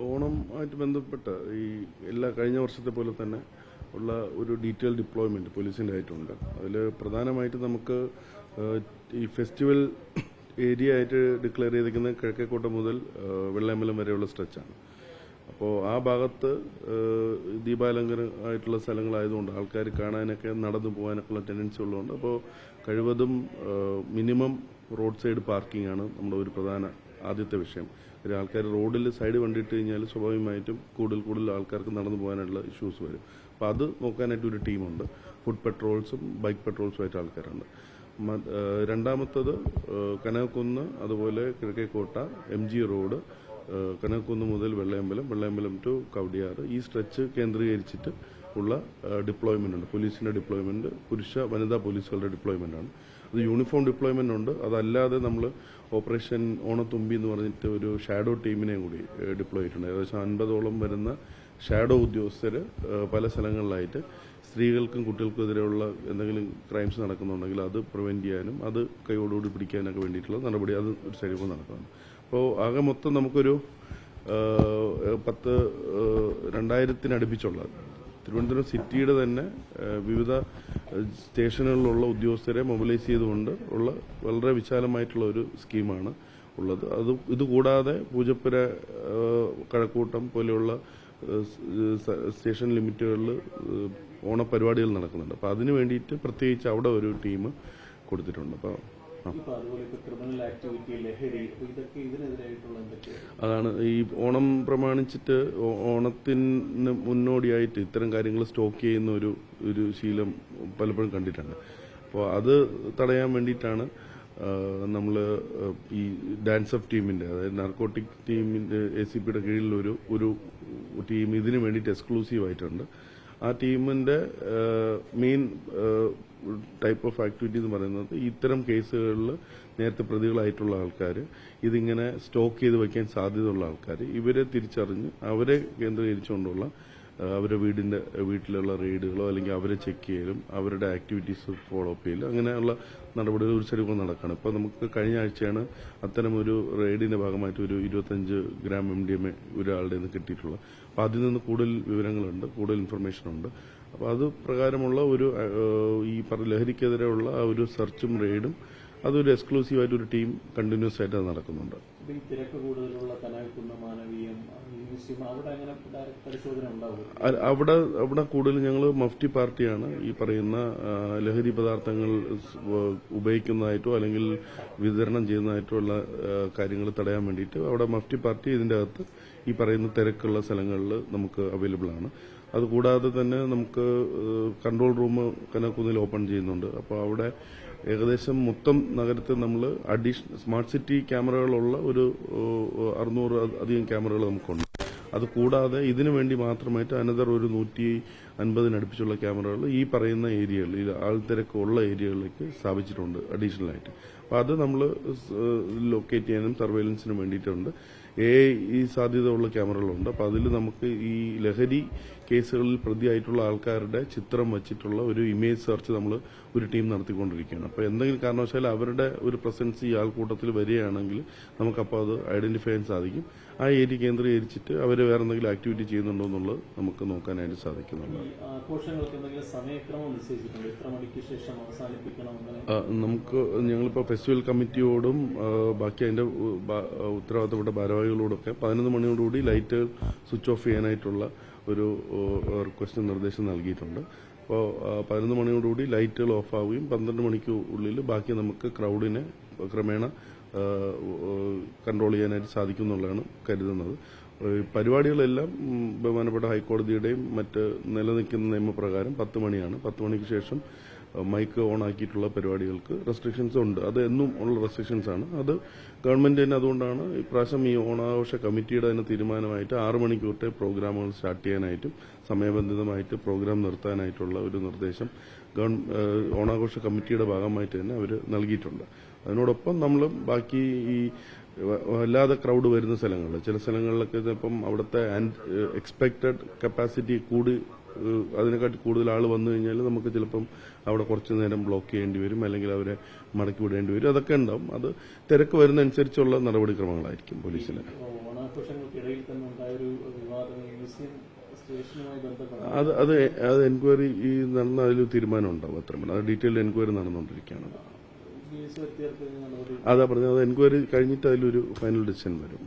ഓണമായിട്ട് ബന്ധപ്പെട്ട് ഈ എല്ലാ കഴിഞ്ഞ വർഷത്തെ പോലെ തന്നെ ഉള്ള ഒരു ഡീറ്റെയിൽ ഡിപ്ലോയ്മെന്റ് പോലീസിൻ്റെ ആയിട്ടുണ്ട്. അതിൽ പ്രധാനമായിട്ട് നമുക്ക് ഈ ഫെസ്റ്റിവൽ ഏരിയ ആയിട്ട് ഡിക്ലെയർ ചെയ്തിരിക്കുന്നത് കിഴക്കേക്കോട്ട മുതൽ വെള്ളയമ്പലം വരെയുള്ള സ്ട്രെച്ചാണ്. അപ്പോൾ ആ ഭാഗത്ത് ദീപാലങ്കരമായിട്ടുള്ള സ്ഥലങ്ങളായതുകൊണ്ട് ആൾക്കാർ കാണാനൊക്കെ നടന്നു പോകാനൊക്കെ ഉള്ള ടെൻഡൻസി ഉള്ളതുകൊണ്ട് അപ്പോൾ കഴിവതും മിനിമം റോഡ് സൈഡ് പാർക്കിംഗ് ആണ് നമ്മുടെ ഒരു പ്രധാന ആദ്യത്തെ വിഷയം. ആൾക്കാർ റോഡിൽ സൈഡ് വണ്ടിയിട്ട് കഴിഞ്ഞാൽ സ്വാഭാവികമായിട്ടും കൂടുതൽ ആൾക്കാർക്ക് നടന്നു പോകാനുള്ള ഇഷ്യൂസ് വരും. അപ്പോൾ അത് നോക്കാനായിട്ട് ഒരു ടീമുണ്ട്. ഫുഡ് പെട്രോൾസും ബൈക്ക് പെട്രോൾസുമായിട്ട് ആൾക്കാരുണ്ട്. രണ്ടാമത്തത് കനകക്കുന്ന്, അതുപോലെ കിഴക്കേക്കോട്ട, MG റോഡ്, കനകക്കുന്ന് മുതൽ വെള്ളയമ്പലം ടു കവടിയാറ്, ഈ സ്ട്രെച്ച് കേന്ദ്രീകരിച്ചിട്ട് ഉള്ള ഡിപ്ലോയ്മെന്റ് ഉണ്ട്. പോലീസിന്റെ ഡിപ്ലോയ്മെന്റ്, പുരുഷ വനിതാ പോലീസുകളുടെ ഡിപ്ലോയ്മെന്റ് ആണ്. അത് യൂണിഫോം ഡിപ്ലോയ്മെന്റ് ഉണ്ട്. അതല്ലാതെ നമ്മൾ ഓപ്പറേഷൻ ഓണത്തുമ്പി എന്ന് പറഞ്ഞിട്ട് ഒരു ഷാഡോ ടീമിനെയും കൂടി ഡിപ്ലോയ് ചെയ്തിട്ടുണ്ട്. ഏകദേശം 50ഓളം വരുന്ന ഷാഡോ ഉദ്യോഗസ്ഥർ പല സ്ഥലങ്ങളിലായിട്ട് സ്ത്രീകൾക്കും കുട്ടികൾക്കും എതിരെയുള്ള എന്തെങ്കിലും ക്രൈംസ് നടക്കുന്നുണ്ടെങ്കിൽ അത് പ്രിവെന്റ് ചെയ്യാനും അത് കൈയോടുകൂടി പിടിക്കാനൊക്കെ വേണ്ടിയിട്ടുള്ള നടപടി അത് ഒരു സൈഡിൽ നടക്കുന്നുണ്ട്. അപ്പോൾ ആകെ മൊത്തം നമുക്കൊരു 2000 അടുപ്പിച്ചുള്ള തിരുവനന്തപുരം സിറ്റിയുടെ തന്നെ വിവിധ സ്റ്റേഷനുകളിലുള്ള ഉദ്യോഗസ്ഥരെ മൊബിലൈസ് ചെയ്തുകൊണ്ട് ഉള്ള വളരെ വിശാലമായിട്ടുള്ള ഒരു സ്കീമാണ് ഉള്ളത്. ഇതുകൂടാതെ പൂജപ്പുര, കഴക്കൂട്ടം പോലെയുള്ള സ്റ്റേഷൻ ലിമിറ്റുകളിൽ ഓണപരിപാടികൾ നടക്കുന്നുണ്ട്. അപ്പോൾ അതിനു വേണ്ടിയിട്ട് പ്രത്യേകിച്ച് അവിടെ ഒരു ടീം കൊടുത്തിട്ടുണ്ട്. അപ്പോൾ അതാണ് ഈ ഓണം പ്രമാണിച്ചിട്ട് ഓണത്തിന് മുന്നോടിയായിട്ട് ഇത്തരം കാര്യങ്ങൾ സ്റ്റോക്ക് ചെയ്യുന്ന ഒരു ശീലം പലപ്പോഴും കണ്ടിട്ടുണ്ട്. അപ്പോൾ അത് തടയാൻ വേണ്ടിയിട്ടാണ് നമ്മൾ ഈ ഡാൻസ് ഓഫ് ടീമിന്റെ, അതായത് നാർക്കോട്ടിക് ടീമിന്റെ ACPയുടെ കീഴിൽ ഒരു ടീം ഇതിനു വേണ്ടിയിട്ട് എക്സ്ക്ലൂസീവ് ആയിട്ടുണ്ട്. ആ ടീമിന്റെ മെയിൻ ടൈപ്പ് ഓഫ് ആക്ടിവിറ്റി എന്ന് പറയുന്നത് ഇത്തരം കേസുകളിൽ നേരത്തെ പ്രതികളായിട്ടുള്ള ആൾക്കാർ, ഇതിങ്ങനെ സ്റ്റോക്ക് ചെയ്ത് വയ്ക്കാൻ സാധ്യതയുള്ള ആൾക്കാർ, ഇവരെ തിരിച്ചറിഞ്ഞ് അവരെ കേന്ദ്രീകരിച്ചുകൊണ്ടുള്ള അവരുടെ വീട്ടിലുള്ള റെയ്ഡുകളോ അല്ലെങ്കിൽ അവരെ ചെക്ക് ചെയ്യലും അവരുടെ ആക്ടിവിറ്റീസ് ഫോളോ അപ്പ് ചെയ്യലും അങ്ങനെയുള്ള നടപടികൾ ഒരു സൈഡിൽ നടക്കുകയാണ്. ഇപ്പോൾ നമുക്ക് കഴിഞ്ഞ ആഴ്ചയാണ് അത്തരം ഒരു റെയ്ഡിന്റെ ഭാഗമായിട്ട് ഒരു 25 ഗ്രാം MDMA ഒരാളുടെ നിന്ന് കിട്ടിയിട്ടുള്ളത്. അപ്പോൾ അതിൽ നിന്ന് കൂടുതൽ വിവരങ്ങളുണ്ട്, കൂടുതൽ ഇൻഫർമേഷൻ ഉണ്ട്. അപ്പോൾ അത് പ്രകാരമുള്ള ഒരു ഈ ലഹരിക്കെതിരെയുള്ള ആ ഒരു സെർച്ചും റെയ്ഡും അതൊരു എക്സ്ക്ലൂസീവായിട്ട് ഒരു ടീം കണ്ടിന്യൂസ് ആയിട്ട് അത് നടക്കുന്നുണ്ട്. അവിടെ കൂടുതൽ ഞങ്ങൾ മഫ്റ്റി പാർട്ടിയാണ് ഈ പറയുന്ന ലഹരി പദാർത്ഥങ്ങൾ ഉപയോഗിക്കുന്നതായിട്ടോ അല്ലെങ്കിൽ വിതരണം ചെയ്യുന്നതായിട്ടോ ഉള്ള കാര്യങ്ങൾ തടയാൻ വേണ്ടിയിട്ട് അവിടെ മഫ്റ്റി പാർട്ടി ഇതിന്റെ അകത്ത് ഈ പറയുന്ന തിരക്കുള്ള സ്ഥലങ്ങളിൽ നമുക്ക് അവൈലബിൾ ആണ്. അതുകൂടാതെ തന്നെ നമുക്ക് കൺട്രോൾ റൂം കനകക്കുന്നിൽ ഓപ്പൺ ചെയ്യുന്നുണ്ട്. അപ്പോൾ അവിടെ ഏകദേശം മൊത്തം നഗരത്തിൽ നമ്മൾ സ്മാർട്ട് സിറ്റി ക്യാമറകളുള്ള ഒരു 600 അധികം ക്യാമറകൾ നമുക്കുണ്ട്. അത് കൂടാതെ ഇതിനു വേണ്ടി മാത്രമായിട്ട് അനദർ ഒരു 150 അടുപ്പിച്ചുള്ള ക്യാമറകൾ ഈ പറയുന്ന ഏരിയകളിൽ ആൾത്തിരക്കുള്ള ഏരിയകളിലേക്ക് സ്ഥാപിച്ചിട്ടുണ്ട് അഡീഷണൽ ആയിട്ട്. അപ്പോൾ അത് നമ്മൾ ലൊക്കേറ്റ് ചെയ്യാനും സർവൈലൻസിനും വേണ്ടിയിട്ടുണ്ട്. ഈ സാധ്യത ഉള്ള ക്യാമറകളുണ്ട്. അപ്പോൾ അതിൽ നമുക്ക് ഈ ലഹരി കേസുകളിൽ പ്രതിയായിട്ടുള്ള ആൾക്കാരുടെ ചിത്രം വച്ചിട്ടുള്ള ഒരു ഇമേജ് സെർച്ച് നമ്മൾ ഒരു ടീം നടത്തിക്കൊണ്ടിരിക്കുകയാണ്. അപ്പോൾ എന്തെങ്കിലും കാരണവശാൽ അവരുടെ ഒരു പ്രസൻസ് ഈ ആൾക്കൂട്ടത്തിൽ വരികയാണെങ്കിൽ നമുക്കപ്പോൾ അത് ഐഡന്റിഫൈ ചെയ്യാൻ സാധിക്കും. ആ ഏരിയ കേന്ദ്രീകരിച്ചിട്ട് അവർ വേറെ എന്തെങ്കിലും ആക്ടിവിറ്റി ചെയ്യുന്നുണ്ടോ എന്നുള്ളത് നമുക്ക് നോക്കാനായിട്ട് സാധിക്കുന്നുണ്ട്. നമുക്ക് ഞങ്ങളിപ്പോൾ ഫെസ്റ്റിവൽ കമ്മിറ്റിയോടും ബാക്കി അതിന്റെ ഉത്തരവാദിത്തപ്പെട്ട ഭാരവാഹികളോടൊക്കെ 11 മണിയോടുകൂടി ലൈറ്റ് സ്വിച്ച് ഓഫ് ചെയ്യാനായിട്ടുള്ള ഒരു റിക്വസ്റ്റ് നിർദ്ദേശം നൽകിയിട്ടുണ്ട്. അപ്പോൾ 11 മണിയോടുകൂടി ലൈറ്റുകൾ ഓഫ് ആവുകയും 12 മണിക്ക് ഉള്ളിൽ ബാക്കി നമുക്ക് ക്രൗഡിനെ ക്രമേണ കൺട്രോൾ ചെയ്യാനായിട്ട് സാധിക്കും എന്നുള്ളതാണ് കരുതുന്നത്. പരിപാടികളെല്ലാം ബഹുമാനപ്പെട്ട ഹൈക്കോടതിയുടെയും മറ്റ് നിലനിൽക്കുന്ന നിയമപ്രകാരം 10 മണിയാണ്. 10 മണിക്ക് ശേഷം മൈക്ക് ഓൺ ആക്കിയിട്ടുള്ള പരിപാടികൾക്ക് റെസ്ട്രിക്ഷൻസ് ഉണ്ട്. അത് എന്നും ഉള്ള റെസ്ട്രിക്ഷൻസ് ആണ്. അത് ഗവൺമെന്റ് തന്നെ അതുകൊണ്ടാണ് ഇപ്രാവശ്യം ഈ ഓണാഘോഷ കമ്മിറ്റിയുടെ തന്നെ തീരുമാനമായിട്ട് 6 മണിക്ക് തൊട്ടേ പ്രോഗ്രാമുകൾ സ്റ്റാർട്ട് ചെയ്യാനായിട്ടും സമയബന്ധിതമായിട്ട് പ്രോഗ്രാം നിർത്താനായിട്ടുള്ള ഒരു നിർദ്ദേശം ഓണാഘോഷ കമ്മിറ്റിയുടെ ഭാഗമായിട്ട് തന്നെ അവർ നൽകിയിട്ടുണ്ട്. അതിനോടൊപ്പം നമ്മൾ ബാക്കി ഈ വല്ലാതെ ക്രൗഡ് വരുന്ന സ്ഥലങ്ങളിൽ ചില സ്ഥലങ്ങളിലൊക്കെ ചിലപ്പം അവിടുത്തെ എക്സ്പെക്റ്റഡ് കപ്പാസിറ്റി അതിനെക്കാട്ടി കൂടുതൽ ആൾ വന്നു കഴിഞ്ഞാൽ നമുക്ക് ചിലപ്പം അവിടെ കുറച്ചു നേരം ബ്ലോക്ക് ചെയ്യേണ്ടി വരും, അല്ലെങ്കിൽ അവരെ മടക്കി വിടേണ്ടി വരും. അതൊക്കെ ഉണ്ടാവും. അത് തിരക്ക് വരുന്നതനുസരിച്ചുള്ള നടപടിക്രമങ്ങളായിരിക്കും പോലീസിന്. അത് എൻക്വയറി നടന്ന അതിൽ തീരുമാനം ഉണ്ടാവും. അത്രയും അത് ഡീറ്റെയിൽഡ് എൻക്വയറി നടന്നുകൊണ്ടിരിക്കുകയാണ്. അതാ പറഞ്ഞത്, അത് എൻക്വയറി കഴിഞ്ഞിട്ട് അതിലൊരു ഫൈനൽ ഡിസിഷൻ വരും.